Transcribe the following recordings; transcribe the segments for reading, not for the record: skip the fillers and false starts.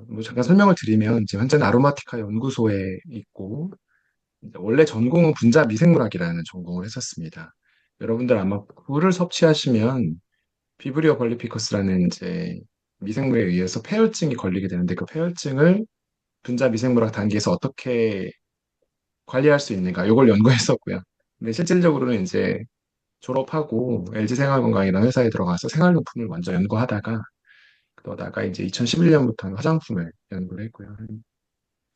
뭐 잠깐 설명을 드리면, 이제 현재는 아로마티카 연구소에 있고, 이제 원래 전공은 분자 미생물학이라는 전공을 했었습니다. 여러분들 아마 꿀을 섭취하시면 비브리오 벌리피커스라는 이제 미생물에 의해서 폐혈증이 걸리게 되는데, 그 폐혈증을 분자 미생물학 단계에서 어떻게 관리할 수 있는가, 이걸 연구했었고요. 근데 실질적으로는 이제 졸업하고 LG생활건강이라는 회사에 들어가서 생활용품을 먼저 연구하다가, 그러다가 이제 2011년부터는 화장품을 연구를 했고요.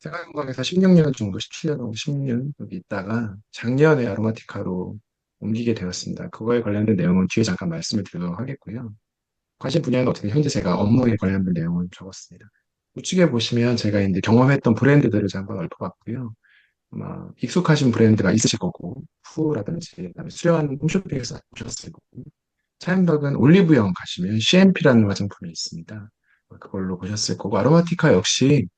생활건강에서 16년 정도, 17년 정도, 16년 여기 있다가 작년에 아로마티카로 옮기게 되었습니다. 그거에 관련된 내용은 뒤에 잠깐 말씀을 드리도록 하겠고요. 관심 분야는 어떻게 현재 제가 업무에 관련된 내용을 적었습니다. 우측에 보시면 제가 이제 경험했던 브랜드들을 잠깐 읊어봤고요. 아마 익숙하신 브랜드가 있으실 거고, 푸라든지, 그다음에 수려한 홈쇼핑에서 보셨을 거고, 차임덕은 올리브영 가시면 CMP라는 화장품이 있습니다. 그걸로 보셨을 거고, 아로마티카 역시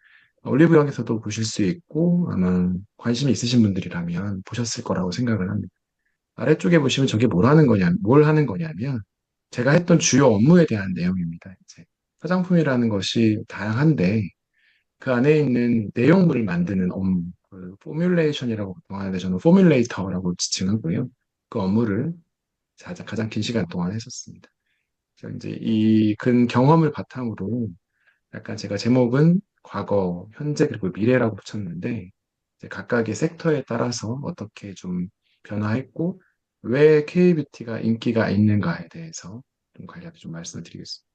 올리브영에서도 보실 수 있고, 아마 관심이 있으신 분들이라면 보셨을 거라고 생각을 합니다. 아래쪽에 보시면 저게 뭘 하는 거냐면, 제가 했던 주요 업무에 대한 내용입니다. 이제 화장품이라는 것이 다양한데, 그 안에 있는 내용물을 만드는 업무, 그 포뮬레이션이라고 보통 하는데 저는 포뮬레이터라고 지칭하고요. 그 업무를 가장 긴 시간 동안 했었습니다. 그래서 이제 이 근 경험을 바탕으로 약간 제가 제목은 과거, 현재 그리고 미래라고 붙였는데 이제 각각의 섹터에 따라서 어떻게 좀 변화했고 왜 K뷰티가 인기가 있는가에 대해서 좀 간략히 좀 말씀을 드리겠습니다.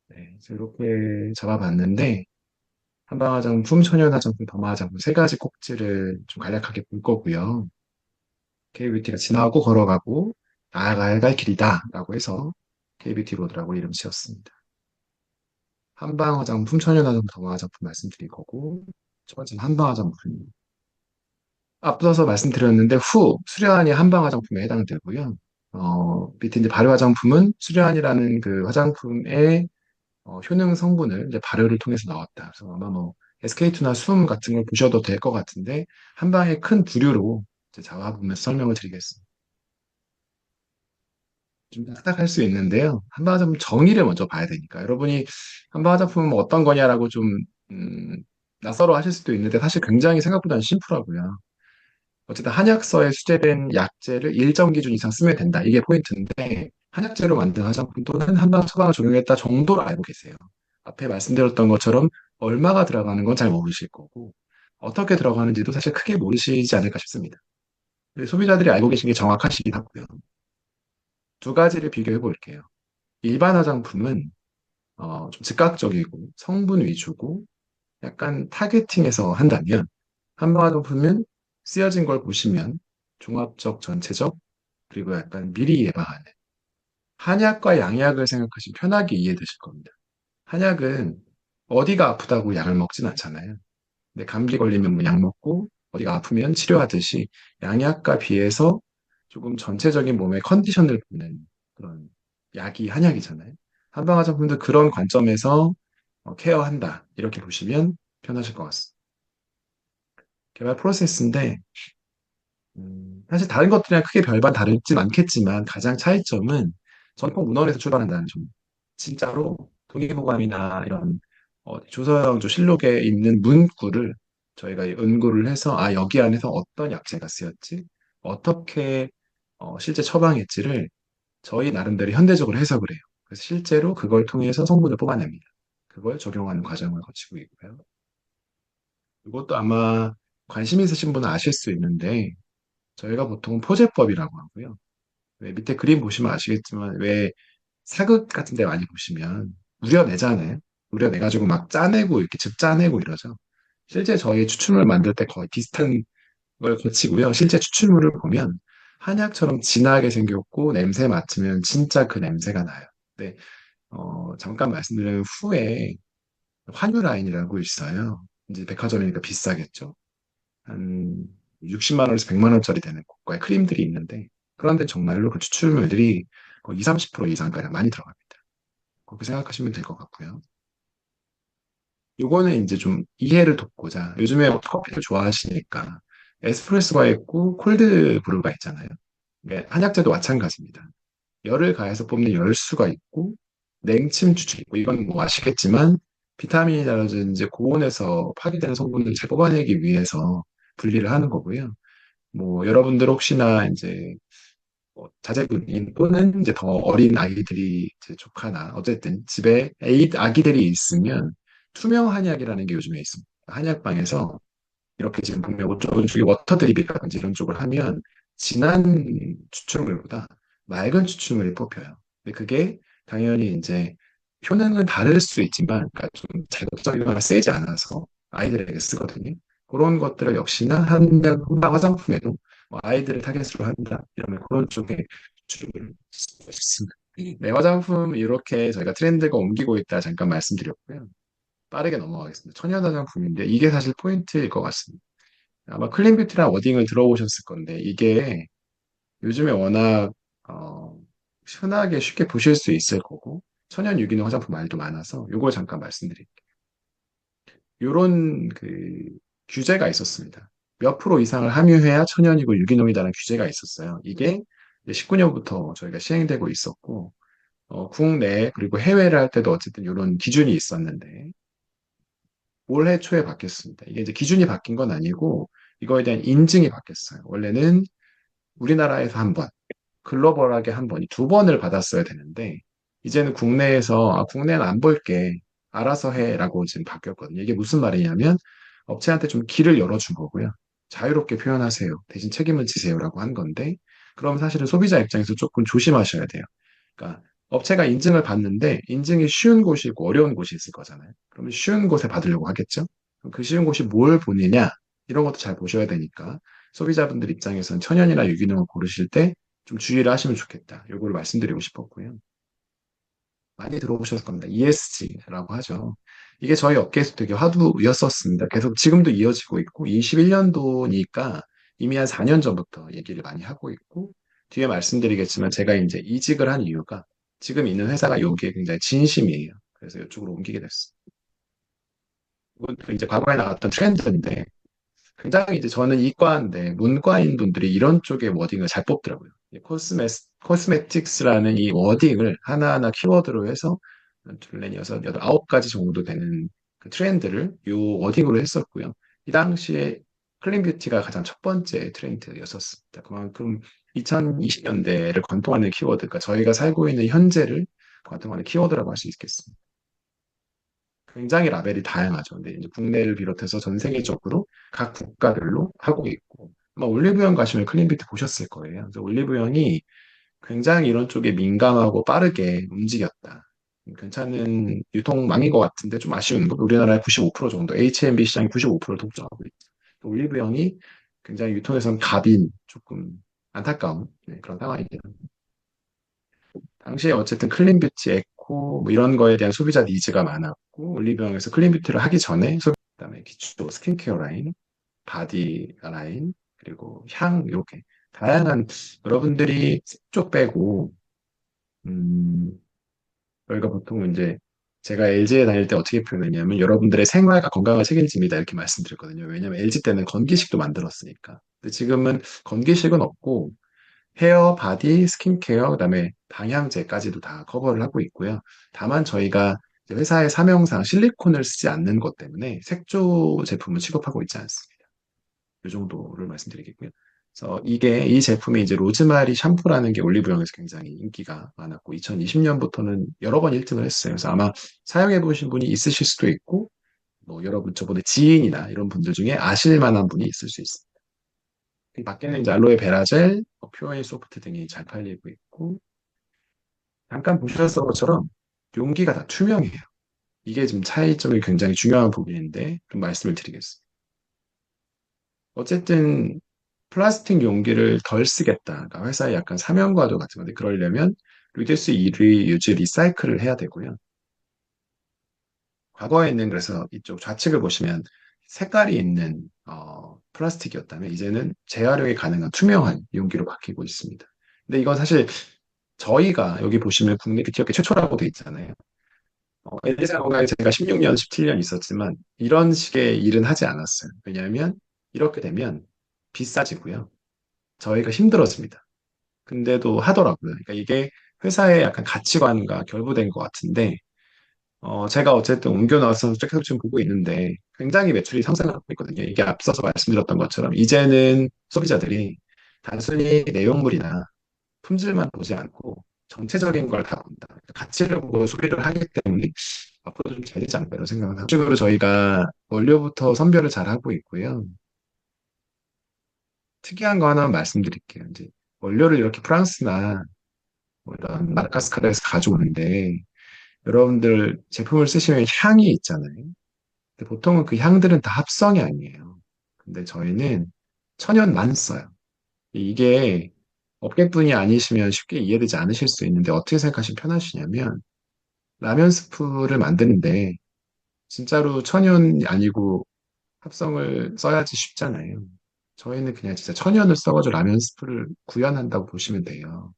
네, 그래서 이렇게 잡아봤는데 한방화장품, 천연화장품, 더마화장품 세 가지 꼭지를 좀 간략하게 볼 거고요. K뷰티가 지나고 걸어가고 나아가야 할 길이다라고 해서 K뷰티 로드라고 이름 지었습니다. 한방화장품, 천연화장품, 더마화장품 말씀드릴 거고 첫 번째는 한방화장품. 앞서서 말씀드렸는데 수려한이 한방화장품에 해당되고요. 밑에 이제 발효화장품은 수려한이라는 그 화장품의 효능 성분을 이제 발효를 통해서 나왔다. 그래서 아마 뭐 SK2나 수음 같은 걸 보셔도 될 것 같은데 한방의 큰 부류로 이제 잡아보면서 설명을 드리겠습니다. 좀 딱딱할 수 있는데요. 한방화장품 정의를 먼저 봐야 되니까 여러분이 한방화장품은 어떤 거냐라고 좀 음, 낯설어 하실 수도 있는데 사실 굉장히 생각보다는 심플하고요. 어쨌든 한약서에 수제된 약재를 일정 기준 이상 쓰면 된다. 이게 포인트인데 한약재로 만든 화장품 또는 한방 처방을 적용했다 정도로 알고 계세요. 앞에 말씀드렸던 것처럼 얼마가 들어가는 건 잘 모르실 거고 어떻게 들어가는지도 사실 크게 모르시지 않을까 싶습니다. 근데 소비자들이 알고 계신 게 정확하시긴 하고요. 두 가지를 비교해 볼게요. 일반 화장품은 좀 즉각적이고 성분 위주고 약간 타겟팅해서 한다면 한방 화장품은 쓰여진 걸 보시면 종합적, 전체적, 그리고 약간 미리 예방하는 한약과 양약을 생각하시면 편하게 이해되실 겁니다. 한약은 어디가 아프다고 약을 먹진 않잖아요. 근데 감기 걸리면 뭐 약 먹고 어디가 아프면 치료하듯이 양약과 비해서 조금 전체적인 몸의 컨디션을 보는 그런 약이 한약이잖아요. 한방화장품도 그런 관점에서 케어한다. 이렇게 보시면 편하실 것 같습니다. 개발 프로세스인데 사실 다른 것들이랑 크게 별반 다르진 않겠지만 가장 차이점은 전통 문헌에서 출발한다는 점. 진짜로 동의보감이나 이런 조서영 실록에 있는 문구를 저희가 연구를 해서 여기 안에서 어떤 약재가 쓰였지, 어떻게 실제 처방했지를 저희 나름대로 현대적으로 해석을 해요. 그래서 실제로 그걸 통해서 성분을 뽑아냅니다. 그걸 적용하는 과정을 거치고 있고요. 이것도 아마 관심 있으신 분은 아실 수 있는데 저희가 보통 포제법이라고 하고요. 왜 밑에 그림 보시면 아시겠지만 왜 사극 같은 데 많이 보시면 우려내잖아요. 우려내가지고 막 짜내고 이렇게 즙 짜내고 이러죠. 실제 저희 추출물 만들 때 거의 비슷한 걸 거치고요. 실제 추출물을 보면 한약처럼 진하게 생겼고 냄새 맡으면 진짜 그 냄새가 나요. 근데 잠깐 말씀드린 후에 환유 라인이라고 있어요. 이제 백화점이니까 비싸겠죠. 한 60만 원에서 100만 원짜리 되는 고가의 크림들이 있는데 그런데 정말로 그 추출물들이 거의 20, 30% 이상까지 많이 들어갑니다. 그렇게 생각하시면 될 것 같고요. 요거는 이제 좀 이해를 돕고자 요즘에 커피를 좋아하시니까 에스프레소가 있고 콜드 브루가 있잖아요. 네, 한약재도 마찬가지입니다. 열을 가해서 뽑는 열수가 있고 냉침 추출이 있고 이건 뭐 아시겠지만 비타민이라든지 고온에서 파괴되는 성분을 잘 뽑아내기 위해서 분리를 하는 거고요. 뭐 여러분들 혹시나 이제 자제분인 또는 이제 더 어린 아이들이 이제 조카나 어쨌든 집에 아기들이 있으면 투명 한약이라는 게 요즘에 있습니다. 한약방에서 이렇게 지금 보면 어쩌고 저쩌고 워터 드립이라든지 이런 쪽을 하면 진한 추출물보다 맑은 추출물이 뽑혀요. 근데 그게 당연히 이제 효능은 다를 수 있지만 그러니까 좀 자극적이거나 세지 않아서 아이들에게 쓰거든요. 그런 것들을 역시나 한방 화장품에도 뭐 아이들을 타겟으로 한다 이러면 그런 쪽에 추출물을 쓰고 싶습니다. 네, 화장품 이렇게 저희가 트렌드가 옮기고 있다 잠깐 말씀드렸고요. 빠르게 넘어가겠습니다. 천연 화장품인데 이게 사실 포인트일 것 같습니다. 아마 클린 뷰티란 워딩을 들어보셨을 건데 이게 요즘에 워낙 어, 흔하게 쉽게 보실 수 있을 거고 천연 유기농 화장품 말도 많아서 이걸 잠깐 말씀드릴게요. 요런 그 규제가 있었습니다. 몇 프로 이상을 함유해야 천연이고 유기농이라는 규제가 있었어요. 이게 19년부터 저희가 시행되고 있었고 국내 그리고 해외를 할 때도 어쨌든 이런 기준이 있었는데 올해 초에 바뀌었습니다. 이게 이제 기준이 바뀐 건 아니고 이거에 대한 인증이 바뀌었어요. 원래는 우리나라에서 한 번, 글로벌하게 한 번이 두 번을 받았어야 되는데, 이제는 국내에서, 국내는 안 볼게. 알아서 해라고 지금 바뀌었거든요. 이게 무슨 말이냐면, 업체한테 좀 길을 열어준 거고요. 자유롭게 표현하세요. 대신 책임을 지세요라고 한 건데, 그럼 사실은 소비자 입장에서 조금 조심하셔야 돼요. 그러니까 업체가 인증을 받는데, 인증이 쉬운 곳이 있고 어려운 곳이 있을 거잖아요. 그러면 쉬운 곳에 받으려고 하겠죠? 그럼 그 쉬운 곳이 뭘 보느냐? 이런 것도 잘 보셔야 되니까, 소비자분들 입장에서는 천연이나 유기농을 고르실 때 좀 주의를 하시면 좋겠다. 요거를 말씀드리고 싶었고요. 많이 들어보셨을 겁니다. ESG라고 하죠. 이게 저희 업계에서 되게 화두였었습니다. 계속 지금도 이어지고 있고 21년도니까 이미 한 4년 전부터 얘기를 많이 하고 있고 뒤에 말씀드리겠지만 제가 이제 이직을 한 이유가 지금 있는 회사가 여기에 굉장히 진심이에요. 그래서 이쪽으로 옮기게 됐어요. 이건 이제 과거에 나왔던 트렌드인데 굉장히 이제 저는 이과인데 문과인 분들이 이런 쪽의 워딩을 잘 뽑더라고요. 코스메틱스라는 이 워딩을 하나하나 키워드로 해서 둘레 여섯, 여덟, 아홉 가지 정도 되는 그 트렌드를 이 워딩으로 했었고요. 이 당시에 클린 뷰티가 가장 첫 번째 트렌드였었습니다. 그만큼 2020년대를 관통하는 키워드가 저희가 살고 있는 현재를 관통하는 키워드라고 할 수 있겠습니다. 굉장히 라벨이 다양하죠. 근데 이제 국내를 비롯해서 전 세계적으로 각 국가별로 하고 있고, 아마 올리브영 가시면 클린비트 보셨을 거예요. 그래서 올리브영이 굉장히 이런 쪽에 민감하고 빠르게 움직였다. 괜찮은 유통망인 것 같은데 좀 아쉬운 건 우리나라의 95% 정도, H&B 시장이 95%를 독점하고 있죠. 올리브영이 굉장히 유통에선 갑인, 조금 안타까운 그런 상황이긴 합니다. 당시에 어쨌든 클린 뷰티, 에코 뭐 이런 거에 대한 소비자 니즈가 많았고 올리브영에서 클린 뷰티를 하기 전에 그다음에 기초 스킨케어 라인, 바디 라인 그리고 향 이렇게 다양한 여러분들이 쪽 빼고 음, 저희가 보통 이제 제가 LG에 다닐 때 어떻게 표현했냐면 여러분들의 생활과 건강을 책임집니다 이렇게 말씀드렸거든요. 왜냐하면 LG 때는 건기식도 만들었으니까. 근데 지금은 건기식은 없고 헤어, 바디, 스킨케어, 그다음에 방향제까지도 다 커버를 하고 있고요. 다만 저희가 이제 회사의 사명상 실리콘을 쓰지 않는 것 때문에 색조 제품을 취급하고 있지 않습니다. 이 정도를 말씀드리겠고요. 그래서 이 제품이 이제 로즈마리 샴푸라는 게 올리브영에서 굉장히 인기가 많았고 2020년부터는 여러 번 1등을 했어요. 그래서 아마 사용해 보신 분이 있으실 수도 있고 뭐 여러분 저보다 지인이나 이런 분들 중에 아실 만한 분이 있을 수 있습니다. 그 밖에는 이제 알로에 베라젤, 퓨어일 소프트 등이 잘 팔리고 있고 잠깐 보셨던 것처럼 용기가 다 투명해요. 이게 지금 차이점이 굉장히 중요한 부분인데 좀 말씀을 드리겠습니다. 어쨌든 플라스틱 용기를 덜 쓰겠다. 그러니까 회사의 약간 사명과도 같은 건데 그러려면 리듀스, 리유즈, 리사이클을 해야 되고요. 과거에는 그래서 이쪽 좌측을 보시면 색깔이 있는 플라스틱이었다면 이제는 재활용이 가능한 투명한 용기로 바뀌고 있습니다. 근데 이건 사실 저희가 여기 보시면 국내 뷰티업계 최초라고 돼 있잖아요. LG상호가에 제가 16년, 17년 있었지만 이런 식의 일은 하지 않았어요. 왜냐하면 이렇게 되면 비싸지고요. 저희가 힘들어집니다. 근데도 하더라고요. 그러니까 이게 회사의 약간 가치관과 결부된 것 같은데 제가 어쨌든 옮겨 나와서 계속 지금 보고 있는데 굉장히 매출이 상승하고 있거든요. 이게 앞서서 말씀드렸던 것처럼 이제는 소비자들이 단순히 내용물이나 품질만 보지 않고 전체적인 걸 다 본다. 가치를 보고 소비를 하기 때문에 앞으로 좀 잘 되지 않을까 생각합니다. 그쪽으로 저희가 원료부터 선별을 잘 하고 있고요. 특이한 거 하나 말씀드릴게요. 이제 원료를 이렇게 프랑스나 뭐 이런 마다가스카르에서 가져오는데 여러분들 제품을 쓰시면 향이 있잖아요. 근데 보통은 그 향들은 다 합성이 아니에요. 근데 저희는 천연만 써요. 이게 업계분이 아니시면 쉽게 이해되지 않으실 수 있는데 어떻게 생각하시면 편하시냐면 라면 스프를 만드는데 진짜로 천연이 아니고 합성을 써야지 쉽잖아요. 저희는 그냥 진짜 천연을 써가지고 라면 스프를 구현한다고 보시면 돼요.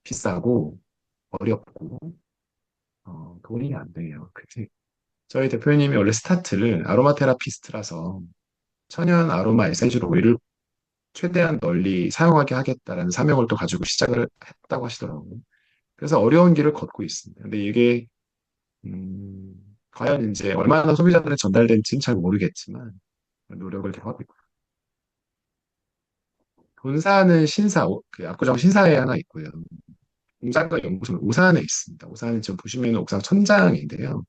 비싸고 어렵고 돈이 안 돼요. 그치? 저희 대표님이 원래 스타트를 아로마 테라피스트라서 천연 아로마 에센셜 오일을 최대한 널리 사용하게 하겠다라는 사명을 또 가지고 시작을 했다고 하시더라고요. 그래서 어려운 길을 걷고 있습니다. 근데 이게 음, 과연 이제 얼마나 소비자들에 전달될지는 잘 모르겠지만 노력을 하고 있고 본사는 그 압구정 신사에 하나 있고요. 공장과 연구소는 오산에 있습니다. 오산은 지금 보시면 옥상 천장인데요.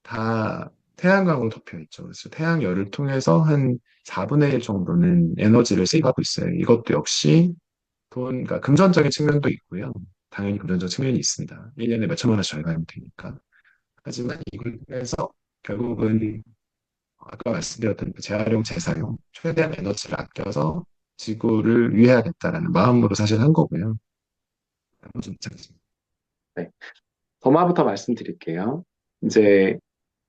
다 태양광으로 덮여 있죠. 그래서 태양열을 통해서 한 4분의 1 정도는 에너지를 세이브하고 있어요. 이것도 역시 그러니까 금전적인 측면도 있고요. 당연히 금전적 측면이 있습니다. 1년에 몇 천만 원씩 절감이 되니까. 하지만 이걸 통해서 결국은 아까 말씀드렸던 그 재활용, 재사용, 최대한 에너지를 아껴서 지구를 위해야겠다라는 마음으로 사실 한 거고요. 좀 괜찮습니다. 네. 더마부터 말씀드릴게요. 이제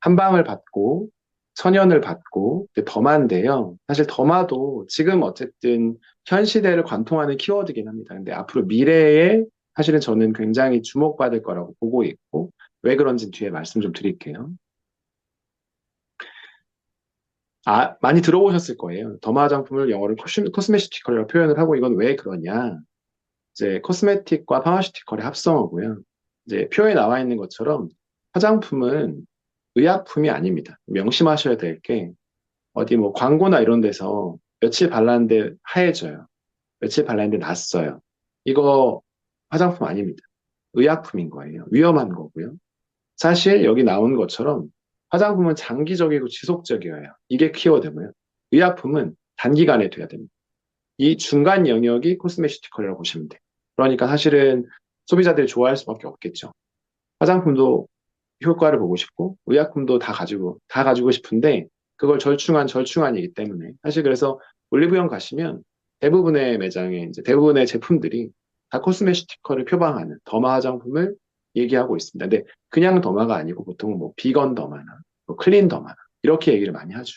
한방을 받고 천연을 받고 이제 더마인데요. 사실 더마도 지금 어쨌든 현 시대를 관통하는 키워드긴 합니다. 근데 앞으로 미래에 사실은 저는 굉장히 주목받을 거라고 보고 있고 왜 그런지 뒤에 말씀 좀 드릴게요. 많이 들어보셨을 거예요. 더마 화장품을 영어로 코스메시티컬이라고 표현을 하고 이건 왜 그러냐. 이제 코스메틱과 파마시티컬의 합성어고요. 이제 표에 나와 있는 것처럼 화장품은 의약품이 아닙니다. 명심하셔야 될 게 어디 뭐 광고나 이런 데서 며칠 발랐는데 하얘져요. 며칠 발랐는데 났어요. 이거 화장품 아닙니다. 의약품인 거예요. 위험한 거고요. 사실 여기 나온 것처럼 화장품은 장기적이고 지속적이어야 이게 키워드고요. 의약품은 단기간에 돼야 됩니다. 이 중간 영역이 코스메시티컬이라고 보시면 돼요. 그러니까 사실은 소비자들이 좋아할 수밖에 없겠죠. 화장품도 효과를 보고 싶고 의약품도 다 가지고 싶은데 그걸 절충안이기 때문에 사실 그래서 올리브영 가시면 대부분의 매장에 이제 대부분의 제품들이 다 코스메시티컬을 표방하는 더마 화장품을 얘기하고 있습니다. 근데 그냥 더마가 아니고 보통 뭐 비건 더마나 뭐 클린 더마나 이렇게 얘기를 많이 하죠.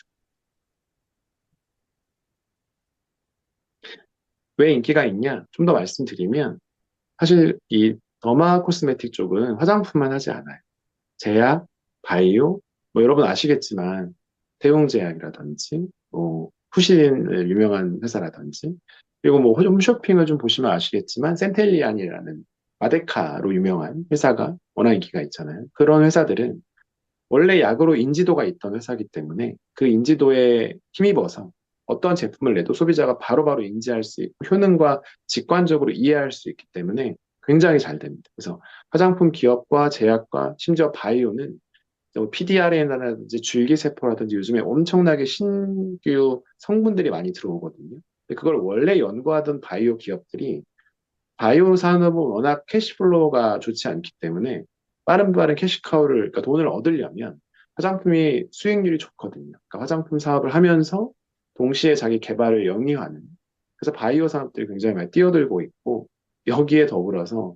왜 인기가 있냐? 좀 더 말씀드리면 사실 이 더마 코스메틱 쪽은 화장품만 하지 않아요. 제약, 바이오, 뭐 여러분 아시겠지만 대웅제약이라든지 뭐 푸신 유명한 회사라든지 그리고 뭐 홈쇼핑을 좀 보시면 아시겠지만 센텔리안이라는 마데카로 유명한 회사가 워낙 인기가 있잖아요. 그런 회사들은 원래 약으로 인지도가 있던 회사이기 때문에 그 인지도에 힘입어서 어떤 제품을 내도 소비자가 바로바로 인지할 수 있고 효능과 직관적으로 이해할 수 있기 때문에 굉장히 잘 됩니다. 그래서 화장품 기업과 제약과 심지어 바이오는 PDRN이라든지 줄기세포라든지 요즘에 엄청나게 신규 성분들이 많이 들어오거든요. 근데 그걸 원래 연구하던 바이오 기업들이 바이오 산업은 워낙 캐시플로우가 좋지 않기 때문에 빠른 캐시카우를, 그러니까 돈을 얻으려면 화장품이 수익률이 좋거든요. 그러니까 화장품 사업을 하면서 동시에 자기 개발을 영위하는. 그래서 바이오 산업들이 굉장히 많이 뛰어들고 있고 여기에 더불어서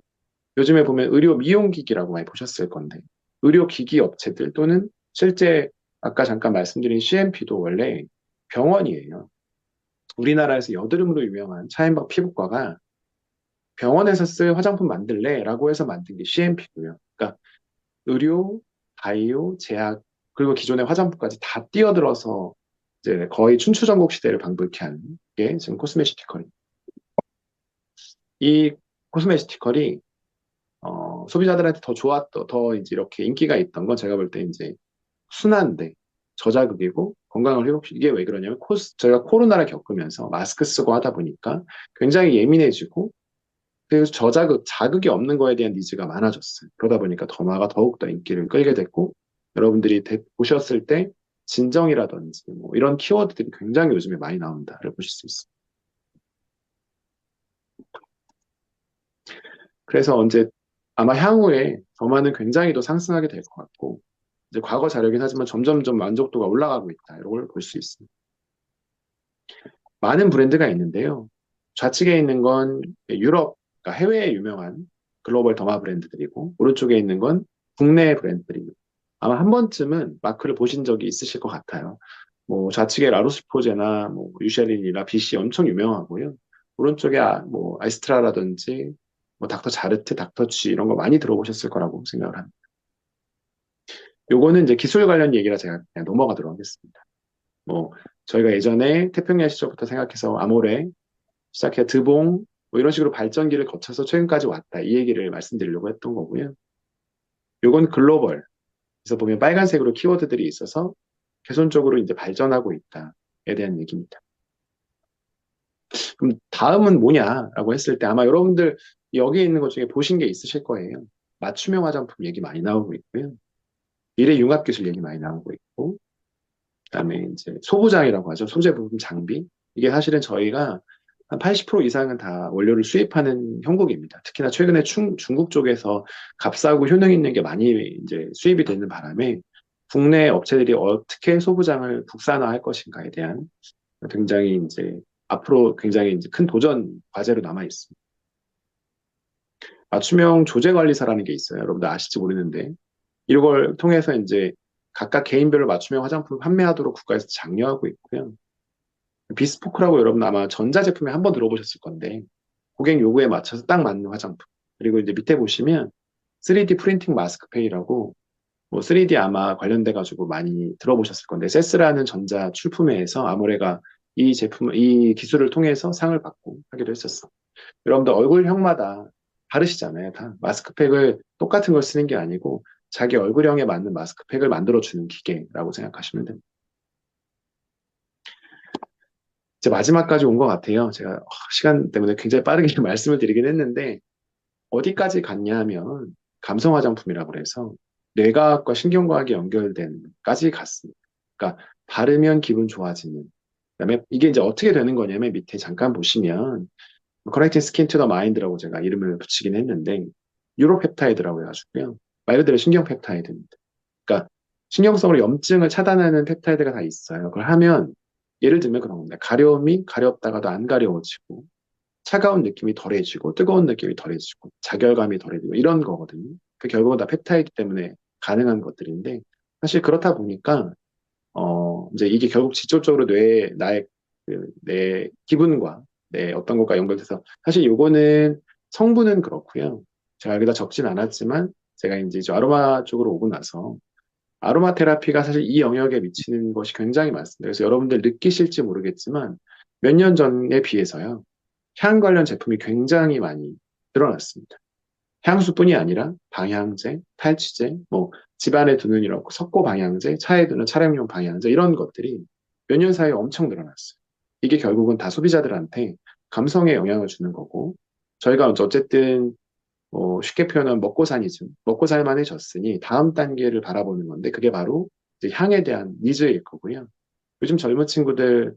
요즘에 보면 의료 미용기기라고 많이 보셨을 건데 의료기기 업체들 또는 실제 아까 잠깐 말씀드린 CMP도 원래 병원이에요. 우리나라에서 여드름으로 유명한 차인박 피부과가 병원에서 쓸 화장품 만들래라고 해서 만든 게 CMP고요. 그러니까 의료, 바이오, 제약 그리고 기존의 화장품까지 다 뛰어들어서 이제 거의 춘추전국 시대를 방불케 하는 게 지금 코스메시티컬입니다. 이 코스메시티컬이 소비자들한테 더 좋았던, 더 이제 이렇게 인기가 있던 건 제가 볼 때 이제 순한데 저자극이고 건강을 회복시 이게 왜 그러냐면 저희가 코로나를 겪으면서 마스크 쓰고 하다 보니까 굉장히 예민해지고 그래서 자극이 없는 거에 대한 니즈가 많아졌어요. 그러다 보니까 더마가 더욱더 인기를 끌게 됐고 여러분들이 보셨을 때 진정이라든지 뭐 이런 키워드들이 굉장히 요즘에 많이 나온다를 보실 수 있어요. 그래서 언제 아마 향후에 더마는 굉장히 더 상승하게 될 것 같고 이제 과거 자료긴 하지만 점점점 만족도가 올라가고 있다. 이런 걸 볼 수 있습니다. 많은 브랜드가 있는데요. 좌측에 있는 건 유럽, 그러니까 해외에 유명한 글로벌 더마 브랜드들이고 오른쪽에 있는 건 국내 브랜드들입니다. 아마 한 번쯤은 마크를 보신 적이 있으실 것 같아요. 뭐 좌측에 라로스포제나 뭐 유쉐린이나 BC 엄청 유명하고요. 오른쪽에 뭐 아이스트라라든지 뭐 닥터 자르트, 닥터쥐 이런 거 많이 들어보셨을 거라고 생각을 합니다. 요거는 이제 기술 관련 얘기라 제가 그냥 넘어가도록 하겠습니다. 뭐 저희가 예전에 태평양 시절부터 생각해서 아모레 시작해 드봉 뭐 이런 식으로 발전기를 거쳐서 최근까지 왔다 이 얘기를 말씀드리려고 했던 거고요. 요건 글로벌. 그래서 보면 빨간색으로 키워드들이 있어서 개선적으로 이제 발전하고 있다에 대한 얘기입니다. 그럼 다음은 뭐냐라고 했을 때 아마 여러분들 여기 있는 것 중에 보신 게 있으실 거예요. 맞춤형 화장품 얘기 많이 나오고 있고요. 미래 융합 기술 얘기 많이 나오고 있고, 그다음에 이제 소부장이라고 하죠. 소재 부품 장비. 이게 사실은 저희가 한 80% 이상은 다 원료를 수입하는 형국입니다. 특히나 최근에 중국 쪽에서 값싸고 효능 있는 게 많이 이제 수입이 되는 바람에 국내 업체들이 어떻게 소부장을 국산화할 것인가에 대한 굉장히 이제 앞으로 굉장히 이제 큰 도전 과제로 남아 있습니다. 맞춤형 조제 관리사라는 게 있어요. 여러분들 아실지 모르는데 이걸 통해서 이제 각각 개인별로 맞춤형 화장품을 판매하도록 국가에서 장려하고 있고요. 비스포크라고 여러분 아마 전자제품에 한번 들어보셨을 건데 고객 요구에 맞춰서 딱 맞는 화장품. 그리고 이제 밑에 보시면 3D 프린팅 마스크팩이라고 뭐 3D 아마 관련돼 가지고 많이 들어보셨을 건데 세스라는 전자 출품회에서 아모레가 이 기술을 통해서 상을 받고 하기도 했었어. 여러분들 얼굴형마다 다르시잖아요. 다 마스크팩을 똑같은 걸 쓰는 게 아니고 자기 얼굴형에 맞는 마스크팩을 만들어주는 기계라고 생각하시면 됩니다. 이제 마지막까지 온 것 같아요. 제가 시간 때문에 굉장히 빠르게 말씀을 드리긴 했는데 어디까지 갔냐 하면 감성 화장품이라고 그래서 뇌과학과 신경과학이 연결된까지 갔습니다. 그러니까 바르면 기분 좋아지는. 그다음에 이게 이제 어떻게 되는 거냐면 밑에 잠깐 보시면 커넥팅 스킨 투 더 마인드라고 제가 이름을 붙이긴 했는데 유로펩타이드라고 해가지고요. 말 그대로 신경 펩타이드입니다. 그러니까 신경성으로 염증을 차단하는 펩타이드가 다 있어요. 그걸 하면 예를 들면 그런 겁니다. 가려움이 가렵다가도 안 가려워지고 차가운 느낌이 덜해지고 뜨거운 느낌이 덜해지고 자결감이 덜해지고 이런 거거든요. 그 결국은 다 펩타이드 때문에 가능한 것들인데 사실 그렇다 보니까 이제 이게 결국 직접적으로 나의 내 기분과 내 어떤 것과 연결돼서 사실 요거는 성분은 그렇고요. 제가 여기다 적진 않았지만 제가 이제 저 아로마 쪽으로 오고 나서 아로마 테라피가 사실 이 영역에 미치는 것이 굉장히 많습니다. 그래서 여러분들 느끼실지 모르겠지만 몇 년 전에 비해서요. 향 관련 제품이 굉장히 많이 늘어났습니다. 향수뿐이 아니라 방향제, 탈취제, 뭐 집안에 두는 이런 석고 방향제, 차에 두는 차량용 방향제 이런 것들이 몇 년 사이에 엄청 늘어났어요. 이게 결국은 다 소비자들한테 감성에 영향을 주는 거고 저희가 어쨌든 쉽게 표현하면 먹고 사니즘, 먹고 살만해졌으니 다음 단계를 바라보는 건데 그게 바로 이제 향에 대한 니즈일 거고요. 요즘 젊은 친구들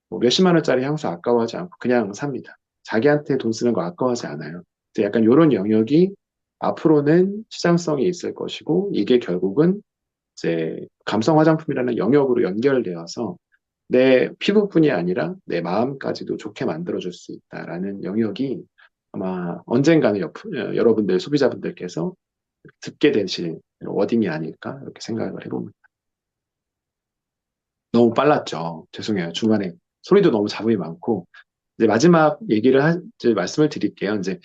뭐 몇십만 원짜리 향수 아까워하지 않고 그냥 삽니다. 자기한테 돈 쓰는 거 아까워하지 않아요. 그래서 약간 이런 영역이 앞으로는 시장성이 있을 것이고 이게 결국은 이제 감성 화장품이라는 영역으로 연결되어서 내 피부뿐이 아니라 내 마음까지도 좋게 만들어줄 수 있다라는 영역이 아마 언젠가는 여러분들 소비자분들께서 듣게 되실 워딩이 아닐까 이렇게 생각을 해봅니다. 너무 빨랐죠. 죄송해요. 중간에 소리도 너무 잡음이 많고 이제 마지막 이제 말씀을 드릴게요. 이제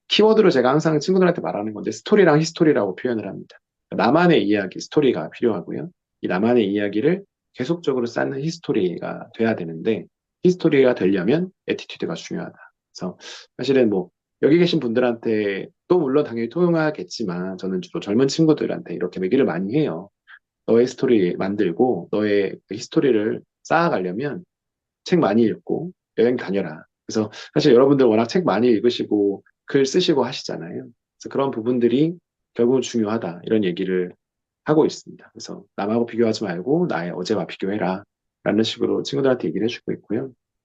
키워드로 제가 항상 친구들한테 말하는 건데 스토리랑 히스토리라고 표현을 합니다. 나만의 이야기, 스토리가 필요하고요. 이 나만의 이야기를 계속적으로 쌓는 히스토리가 돼야 되는데 히스토리가 되려면 애티튜드가 중요하다. 그래서 사실은 뭐 여기 계신 분들한테 또 물론 당연히 통용하겠지만 저는 주로 젊은 친구들한테 이렇게 얘기를 많이 해요. 너의 스토리 만들고 너의 그 히스토리를 쌓아가려면 책 많이 읽고 여행 다녀라. 그래서 사실 여러분들 워낙 책 많이 읽으시고 글 쓰시고 하시잖아요. 그래서 그런 부분들이 결국은 중요하다. 이런 얘기를 하고 있습니다. 그래서 남하고 비교하지 말고 나의 어제와 비교해라. 라는 식으로 친구들한테 얘기를 해주고 있고요.